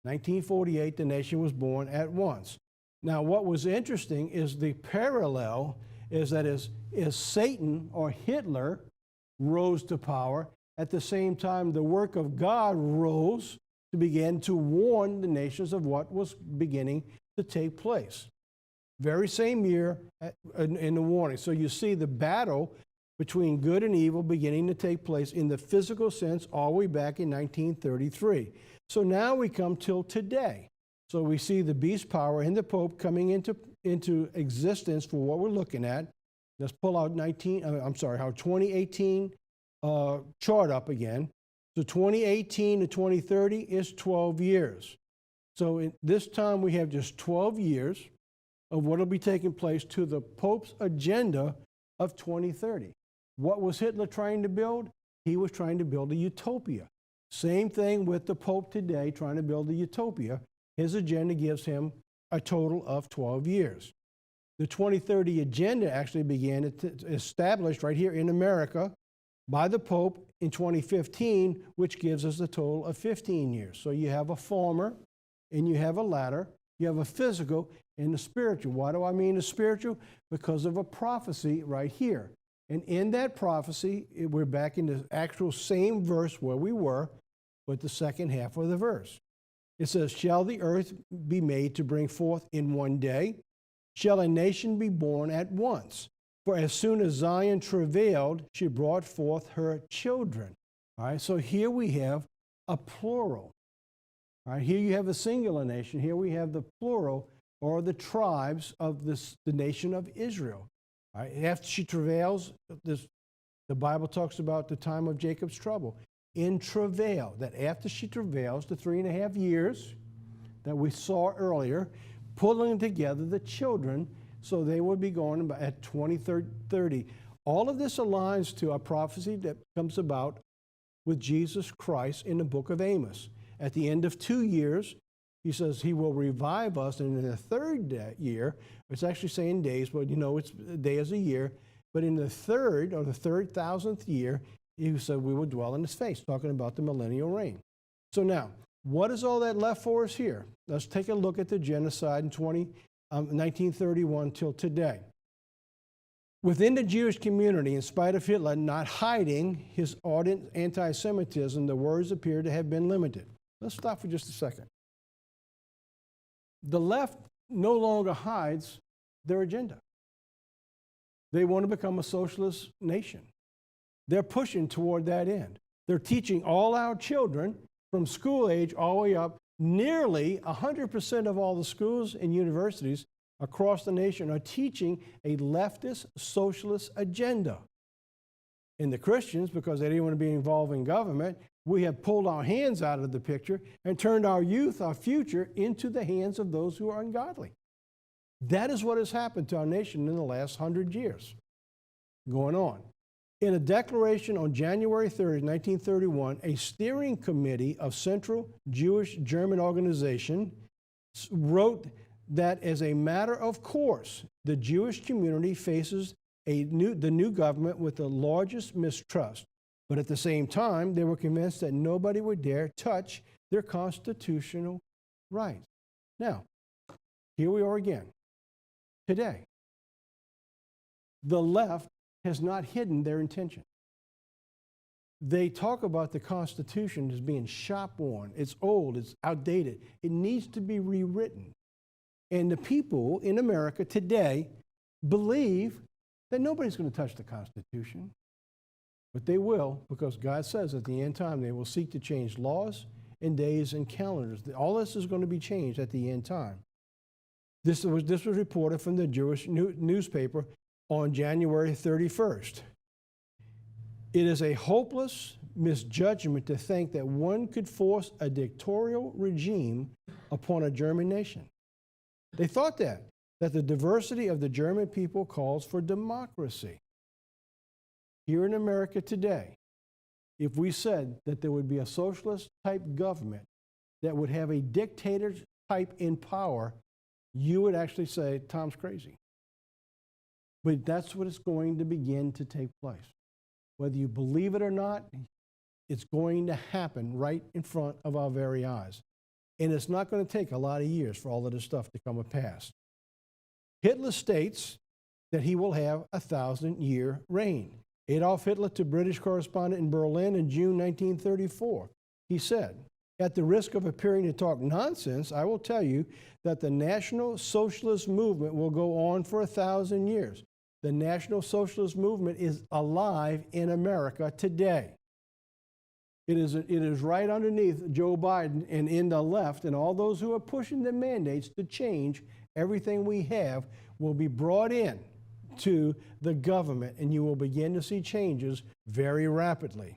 S2: 1948, the nation was born at once. Now, what was interesting is the parallel is that as Satan or Hitler rose to power, at the same time the work of God rose to begin to warn the nations of what was beginning to take place. Very same year in the warning. So you see the battle between good and evil beginning to take place in the physical sense all the way back in 1933. So now we come till today. So we see the beast power and the Pope coming into existence for what we're looking at. Let's pull out 2018 chart up again. So 2018 to 2030 is 12 years. So in this time we have just 12 years of what will be taking place to the Pope's agenda of 2030. What was Hitler trying to build? He was trying to build a utopia. Same thing with the Pope today, trying to build a utopia. His agenda gives him a total of 12 years. The 2030 agenda actually began established right here in America by the Pope in 2015, which gives us a total of 15 years. So you have a former and you have a latter, you have a physical and a spiritual. Why do I mean a spiritual? Because of a prophecy right here. And in that prophecy, we're back in the actual same verse where we were, but the second half of the verse. It says, shall the earth be made to bring forth in one day? Shall a nation be born at once? For as soon as Zion travailed, she brought forth her children. All right, so here we have a plural. All right, here you have a singular nation. Here we have the plural, or the tribes of the nation of Israel. All right, after she travails, the Bible talks about the time of Jacob's trouble. In travail, that after she travails the 3.5 years that we saw earlier, pulling together the children so they would be going at 2030. All of this aligns to a prophecy that comes about with Jesus Christ in the book of Amos. At the end of 2 years, he says he will revive us, and in the third year, it's actually saying days, but you know it's a day as a year, but in the third, or the 3,000th year, he said we will dwell in his face, talking about the millennial reign. So now, what is all that left for us here? Let's take a look at the genocide in 1931 till today. Within the Jewish community, in spite of Hitler not hiding his ardent anti-Semitism, the words appear to have been limited. Let's stop for just a second. The left no longer hides their agenda. They want to become a socialist nation. They're pushing toward that end. They're teaching all our children from school age all the way up. Nearly 100% of all the schools and universities across the nation are teaching a leftist socialist agenda. And the Christians, because they didn't want to be involved in government, we have pulled our hands out of the picture and turned our youth, our future, into the hands of those who are ungodly. That is what has happened to our nation in the last 100 years. Going on. In a declaration on January 30, 1931, a steering committee of Central Jewish German Organization wrote that as a matter of course, the Jewish community faces the new government with the largest mistrust. But at the same time, they were convinced that nobody would dare touch their constitutional rights. Now, here we are again. Today, the left has not hidden their intention. They talk about the Constitution as being shop-worn. It's old, it's outdated. It needs to be rewritten. And the people in America today believe that nobody's going to touch the Constitution. But they will, because God says at the end time they will seek to change laws and days and calendars. All this is going to be changed at the end time. This was reported from the Jewish newspaper on January 31st. It is a hopeless misjudgment to think that one could force a dictatorial regime upon a German nation. They thought that the diversity of the German people calls for democracy. Here in America today, if we said that there would be a socialist-type government that would have a dictator type in power, you would actually say, Tom's crazy. But that's what is going to begin to take place. Whether you believe it or not, it's going to happen right in front of our very eyes. And it's not going to take a lot of years for all of this stuff to come to pass. Hitler states that he will have a 1,000-year reign. Adolf Hitler, to British correspondent in Berlin in June 1934, he said, "At the risk of appearing to talk nonsense, I will tell you that the National Socialist movement will go on for 1,000 years. The National Socialist movement is alive in America today." It is right underneath Joe Biden and in the left, and all those who are pushing the mandates to change everything we have will be brought in to the government, and you will begin to see changes very rapidly.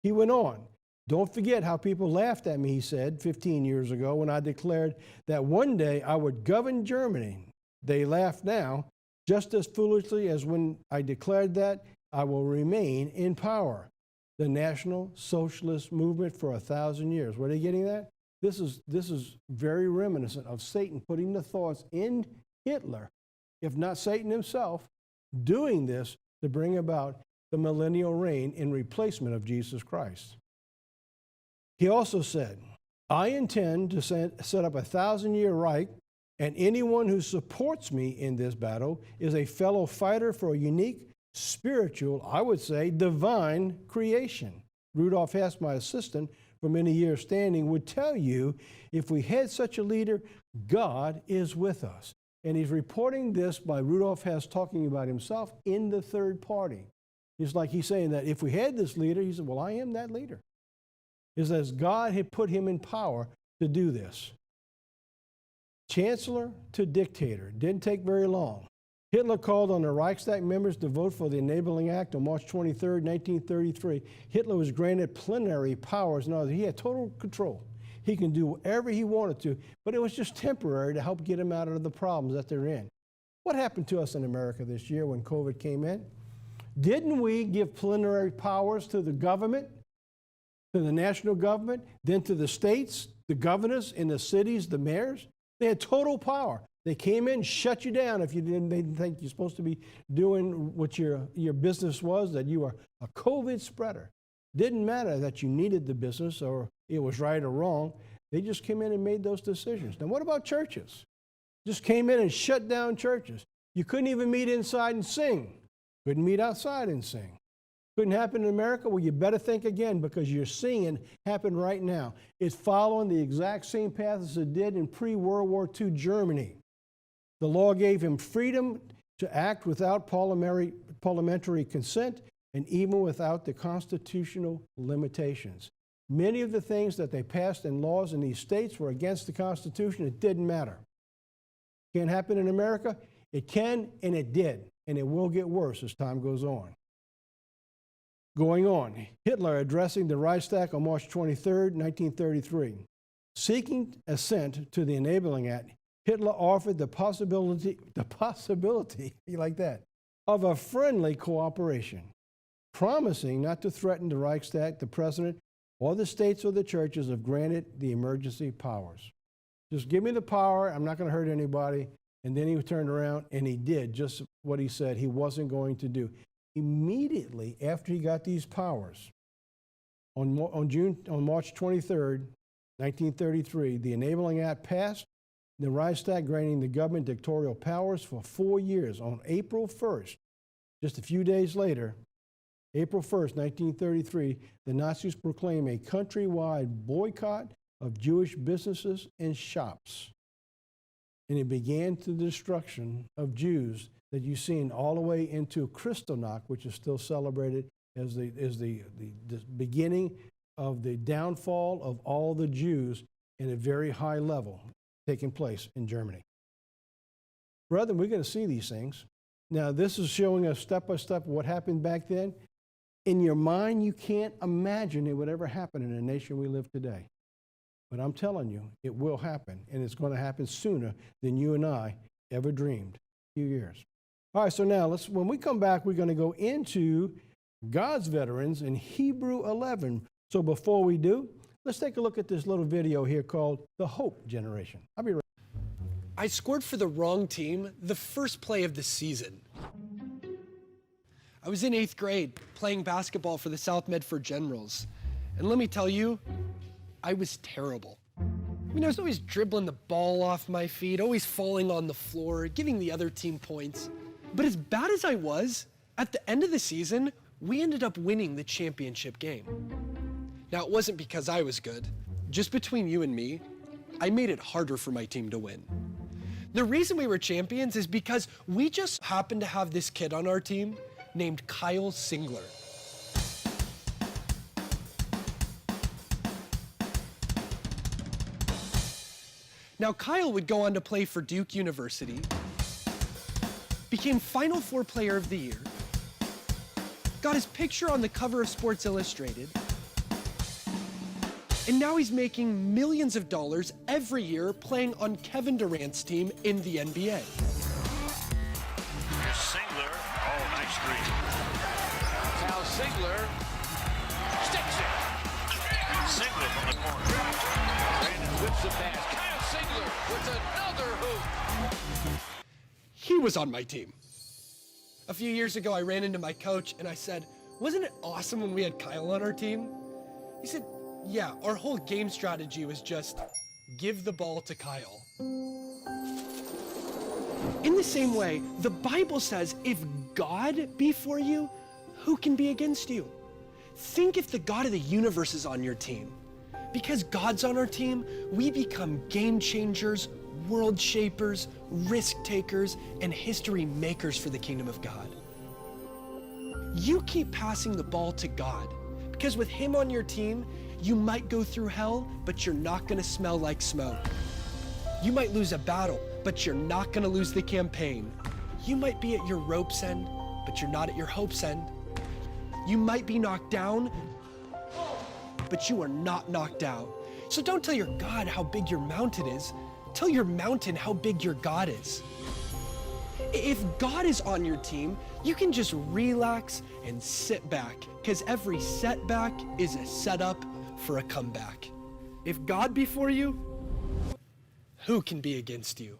S2: He went on, "Don't forget how people laughed at me," he said, 15 years ago, when I declared that one day I would govern Germany. They laugh now, just as foolishly as when I declared that I will remain in power. The National Socialist movement for 1,000 years. Where are they getting that? This is very reminiscent of Satan putting the thoughts in Hitler, if not Satan himself, doing this to bring about the millennial reign in replacement of Jesus Christ. He also said, "I intend to set up a 1,000-year Reich, and anyone who supports me in this battle is a fellow fighter for a unique, spiritual, I would say, divine creation." Rudolf Hess, my assistant for many years standing, would tell you, if we had such a leader, God is with us. And he's reporting this by Rudolf Hess talking about himself in the third party. It's like he's saying that if we had this leader, he said, well, I am that leader. It's as God had put him in power to do this. Chancellor to dictator. Didn't take very long. Hitler called on the Reichstag members to vote for the Enabling Act on March 23, 1933. Hitler was granted plenary powers. No, he had total control. He can do whatever he wanted to, but it was just temporary to help get him out of the problems that they're in. What happened to us in America this year when COVID came in? Didn't we give plenary powers to the government, to the national government, then to the states, the governors in the cities, the mayors? They had total power. They came in, shut you down if they didn't think you're supposed to be doing what your business was, that you were a COVID spreader. Didn't matter that you needed the business or it was right or wrong. They just came in and made those decisions. Now, what about churches? Just came in and shut down churches. You couldn't even meet inside and sing. Couldn't meet outside and sing. Couldn't happen in America? Well, you better think again, because you're seeing it happen right now. It's following the exact same path as it did in pre-World War II Germany. The law gave him freedom to act without parliamentary consent and even without the constitutional limitations. Many of the things that they passed in laws in these states were against the Constitution. It didn't matter. Can't happen in America? It can, and it did, and it will get worse as time goes on. going on. Hitler addressing the Reichstag on March 23, 1933. Seeking assent to the Enabling Act, Hitler offered the possibility, you like that, of a friendly cooperation, promising not to threaten the Reichstag, the president, or the states or the churches if granted the emergency powers. Just give me the power, I'm not going to hurt anybody. And then he turned around and he did just what he said he wasn't going to do. Immediately after he got these powers, on March 23rd, 1933, the Enabling Act passed, the Reichstag granting the government dictatorial powers for 4 years. On April 1st, just a few days later, April 1st, 1933, the Nazis proclaimed a countrywide boycott of Jewish businesses and shops. And it began the destruction of Jews that you've seen all the way into Kristallnacht, which is still celebrated as the beginning of the downfall of all the Jews in a very high level taking place in Germany. Brethren, we're going to see these things. Now, this is showing us step by step what happened back then. In your mind, you can't imagine it would ever happen in the nation we live today. But I'm telling you, it will happen, and it's going to happen sooner than you and I ever dreamed. A few years. All right, so now when we come back, we're going to go into God's veterans in Hebrew 11. So before we do, let's take a look at this little video here called The Hope Generation. I'll be right back.
S20: I scored for the wrong team the first play of the season. I was in 8th grade playing basketball for the South Medford Generals. And let me tell you, I was terrible. I mean, I was always dribbling the ball off my feet, always falling on the floor, giving the other team points. But as bad as I was, at the end of the season, we ended up winning the championship game. Now, it wasn't because I was good. Just between you and me, I made it harder for my team to win. The reason we were champions is because we just happened to have this kid on our team named Kyle Singler. Now, Kyle would go on to play for Duke University, became Final Four Player of the Year, got his picture on the cover of Sports Illustrated, and now he's making millions of dollars every year playing on Kevin Durant's team in the NBA.
S7: Here's Singler. Oh, nice three. Now Singler sticks it. Singler from the corner. Brandon whips the pass. Kyle Singler with another hoop.
S20: He was on my team. A few years ago, I ran into my coach and I said, "Wasn't it awesome when we had Kyle on our team?" He said, "Yeah, our whole game strategy was just give the ball to Kyle." In the same way, the Bible says, if God be for you, who can be against you? Think if the God of the universe is on your team. Because God's on our team, we become game changers, world shapers, risk takers, and history makers for the kingdom of God. You keep passing the ball to God, because with Him on your team, you might go through hell, but you're not gonna smell like smoke. You might lose a battle, but you're not gonna lose the campaign. You might be at your rope's end, but you're not at your hope's end. You might be knocked down, but you are not knocked out. So don't tell your God how big your mountain is. Tell your mountain how big your God is. If God is on your team, you can just relax and sit back, because every setback is a setup for a comeback. If God be for you, who can be against you?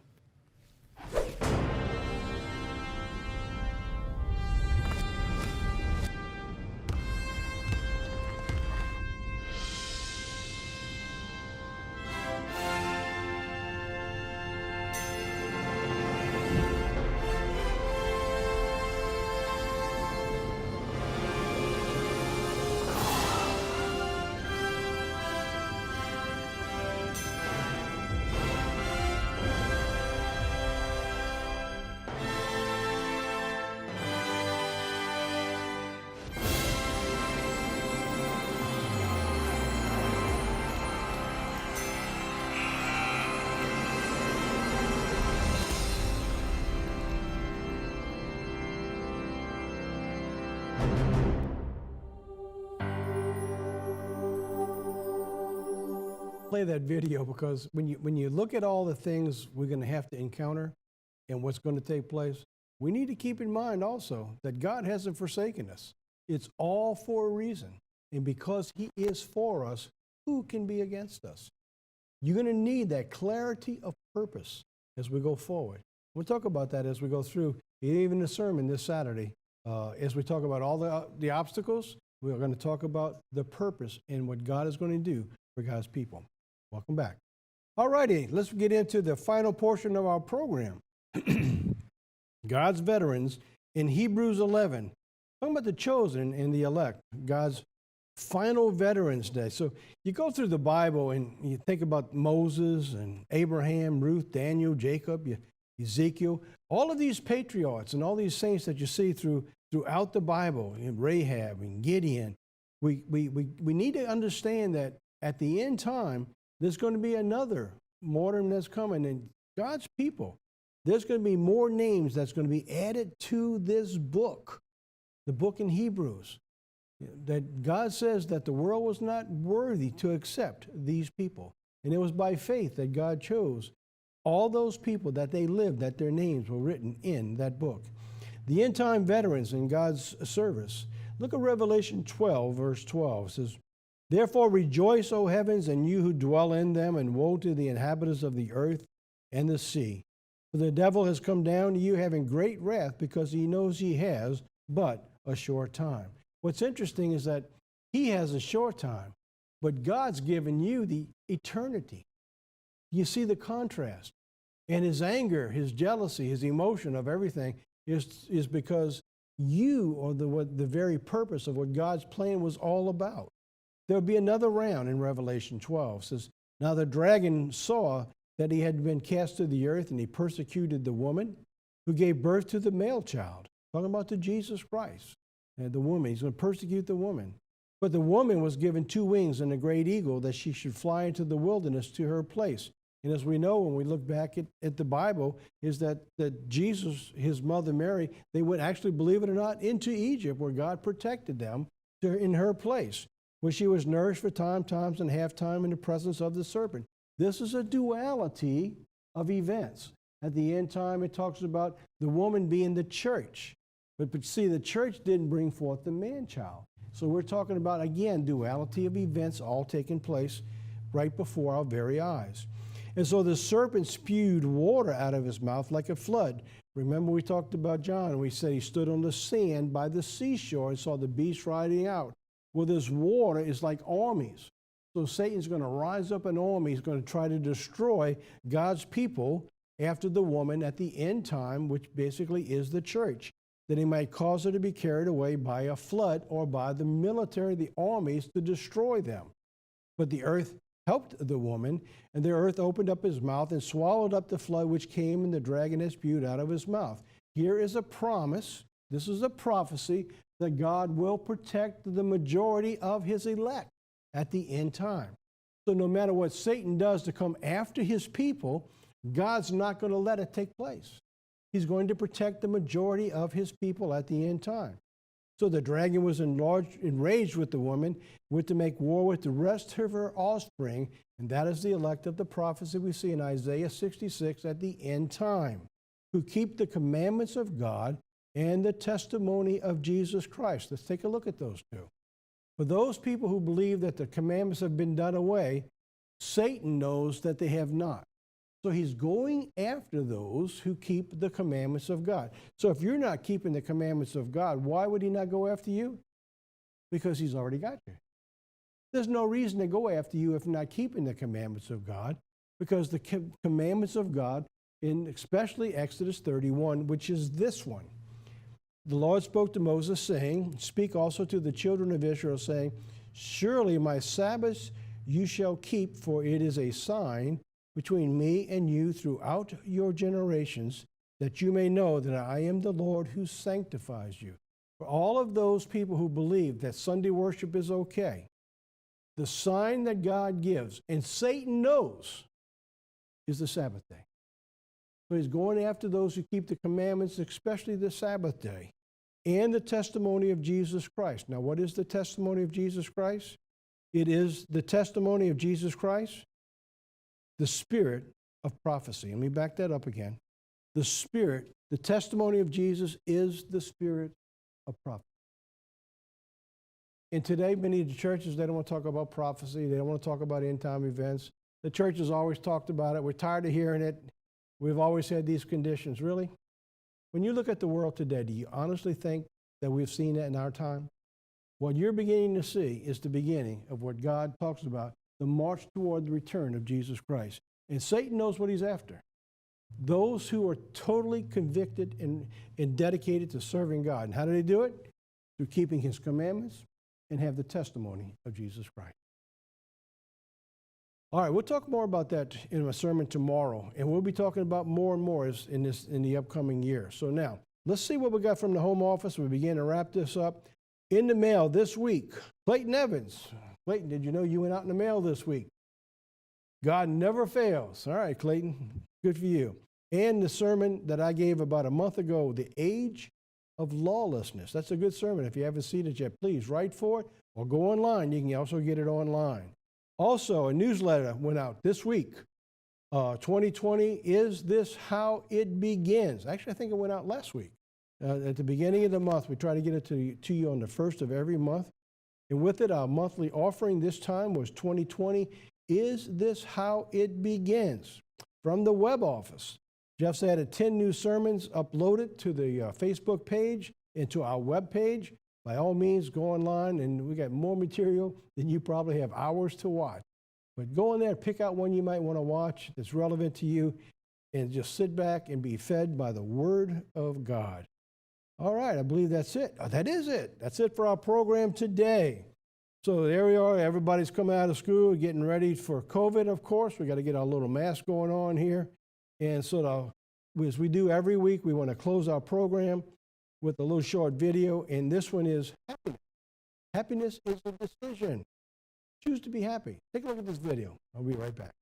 S2: play that video because when you look at all the things we're going to have to encounter and what's going to take place, we need to keep in mind also that God hasn't forsaken us. It's all for a reason. And because he is for us, who can be against us? You're going to need that clarity of purpose as we go forward. We'll talk about that as we go through, even the sermon this Saturday. As we talk about all the obstacles, we're going to talk about the purpose and what God is going to do for God's people. Welcome back. All righty, let's get into the final portion of our program. God's veterans in Hebrews 11. Talking about the chosen and the elect, God's final Veterans Day. So you go through the Bible and you think about Moses and Abraham, Ruth, Daniel, Jacob, Ezekiel, all of these patriots and all these saints that you see throughout the Bible, Rahab and Gideon. We need to understand that at the end time, there's going to be another martyrdom that's coming, and God's people, there's going to be more names that's going to be added to this book, the book in Hebrews, that God says that the world was not worthy to accept these people. And it was by faith that God chose all those people that they lived, that their names were written in that book. The end time veterans in God's service. Look at Revelation 12, verse 12. It says, "Therefore rejoice, O heavens, and you who dwell in them, and woe to the inhabitants of the earth and the sea. For the devil has come down to you having great wrath, because he knows he has but a short time." What's interesting is that he has a short time, but God's given you the eternity. You see the contrast. And his anger, his jealousy, his emotion of everything is because you are the very purpose of what God's plan was all about. There'll be another round in Revelation 12. It says, "Now the dragon saw that he had been cast to the earth, and he persecuted the woman who gave birth to the male child." Talking about the Jesus Christ. And the woman, he's going to persecute the woman. "But the woman was given 2 wings and a great eagle, that she should fly into the wilderness to her place." And as we know, when we look back at the Bible, is that Jesus, his mother Mary, they went actually, believe it or not, into Egypt, where God protected them in her place, where she was nourished for times and half time in the presence of the serpent. This is a duality of events. At the end time, it talks about the woman being the church. But see, the church didn't bring forth the man-child. So we're talking about, again, duality of events all taking place right before our very eyes. And so the serpent spewed water out of his mouth like a flood. Remember, we talked about John, and we said he stood on the sand by the seashore and saw the beast riding out. Well, this water is like armies. So Satan's going to rise up an army. He's going to try to destroy God's people after the woman at the end time, which basically is the church, that he might cause her to be carried away by a flood or by the military, the armies, to destroy them. But the earth helped the woman, and the earth opened up his mouth and swallowed up the flood which came, and the dragon has spewed out of his mouth. Here is a promise. This is a prophecy that God will protect the majority of his elect at the end time. So no matter what Satan does to come after his people, God's not going to let it take place. He's going to protect the majority of his people at the end time. So the dragon was enraged with the woman, went to make war with the rest of her offspring, and that is the elect of the prophecy we see in Isaiah 66 at the end time, who keep the commandments of God and the testimony of Jesus Christ. Let's take a look at those two. For those people who believe that the commandments have been done away, Satan knows that they have not. So he's going after those who keep the commandments of God. So if you're not keeping the commandments of God, why would he not go after you? Because he's already got you. There's no reason to go after you if you're not keeping the commandments of God, because the commandments of God, in especially Exodus 31, which is this one. The Lord spoke to Moses, saying, "Speak also to the children of Israel, saying, Surely my Sabbaths you shall keep, for it is a sign between me and you throughout your generations, that you may know that I am the Lord who sanctifies you." For all of those people who believe that Sunday worship is okay, the sign that God gives, and Satan knows, is the Sabbath day. So he's going after those who keep the commandments, especially the Sabbath day, and the testimony of Jesus Christ. Now, what is the testimony of Jesus Christ? It is the testimony of Jesus Christ the spirit of prophecy. Let me back that up again. The spirit, the testimony of Jesus is the spirit of prophecy. And today, many of the churches, they don't want to talk about prophecy. They don't want to talk about end-time events. The church has always talked about it. We're tired of hearing it. We've always had these conditions. Really? When you look at the world today, do you honestly think that we've seen that in our time? What you're beginning to see is the beginning of what God talks about, the march toward the return of Jesus Christ. And Satan knows what he's after. Those who are totally convicted and dedicated to serving God. And how do they do it? Through keeping his commandments and have the testimony of Jesus Christ. All right, we'll talk more about that in my sermon tomorrow, and we'll be talking about more and more in the upcoming year. So now, let's see what we got from the home office. We begin to wrap this up. In the mail this week, Clayton Evans. Clayton, did you know you went out in the mail this week? God never fails. All right, Clayton, good for you. And the sermon that I gave about a month ago, The Age of Lawlessness. That's a good sermon. If you haven't seen it yet, please write for it or go online. You can also get it online. Also, a newsletter went out this week. 2020, Is This How It Begins? Actually, I think it went out last week. At the beginning of the month, we try to get it to you on the first of every month. And with it, our monthly offering this time was 2020, Is This How It Begins? From the web office. Jeff's added 10 new sermons uploaded to the Facebook page and to our web page. By all means, go online, and we got more material than you probably have hours to watch. But go in there, pick out one you might want to watch that's relevant to you, and just sit back and be fed by the Word of God. All right, I believe that's it. That is it. That's it for our program today. So there we are. Everybody's coming out of school, getting ready for COVID, of course. We got to get our little mask going on here. And so as we do every week, we want to close our program with a little short video. And this one is happiness. Happiness is a decision. Choose to be happy. Take a look at this video. I'll be right back.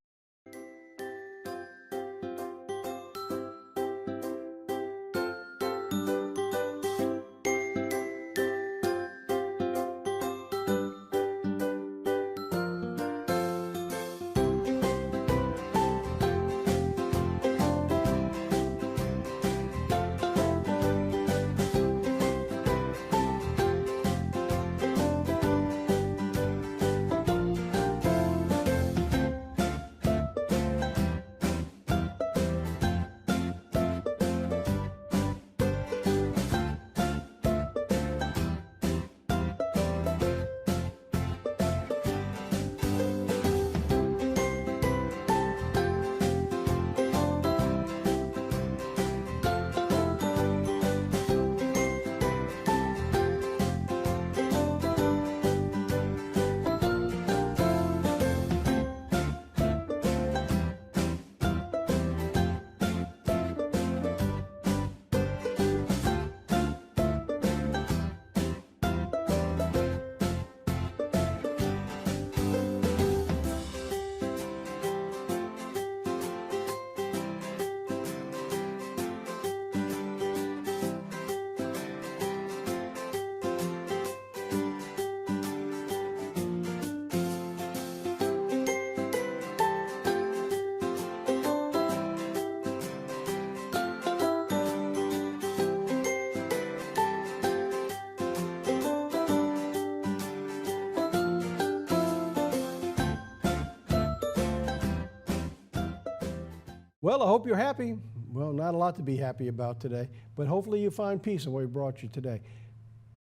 S2: Well, I hope you're happy. Well, not a lot to be happy about today, but hopefully you find peace in what we brought you today.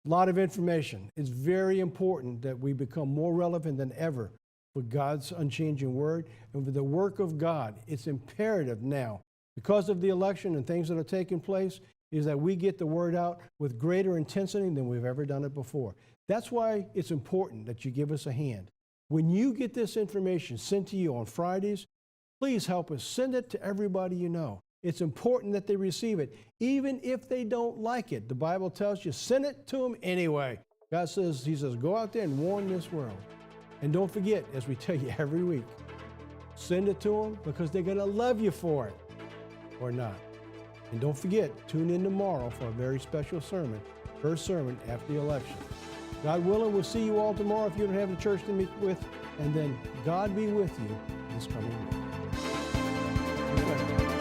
S2: A lot of information. It's very important that we become more relevant than ever for God's unchanging word and for the work of God. It's imperative now, because of the election and things that are taking place, is that we get the word out with greater intensity than we've ever done it before. That's why it's important that you give us a hand. When you get this information sent to you on Fridays, please help us. Send it to everybody you know. It's important that they receive it, even if they don't like it. The Bible tells you, send it to them anyway. God says, he says, go out there and warn this world. And don't forget, as we tell you every week, send it to them because they're going to love you for it or not. And don't forget, tune in tomorrow for a very special sermon, first sermon after the election. God willing, we'll see you all tomorrow if you don't have a church to meet with. And then God be with you this coming week. Okay.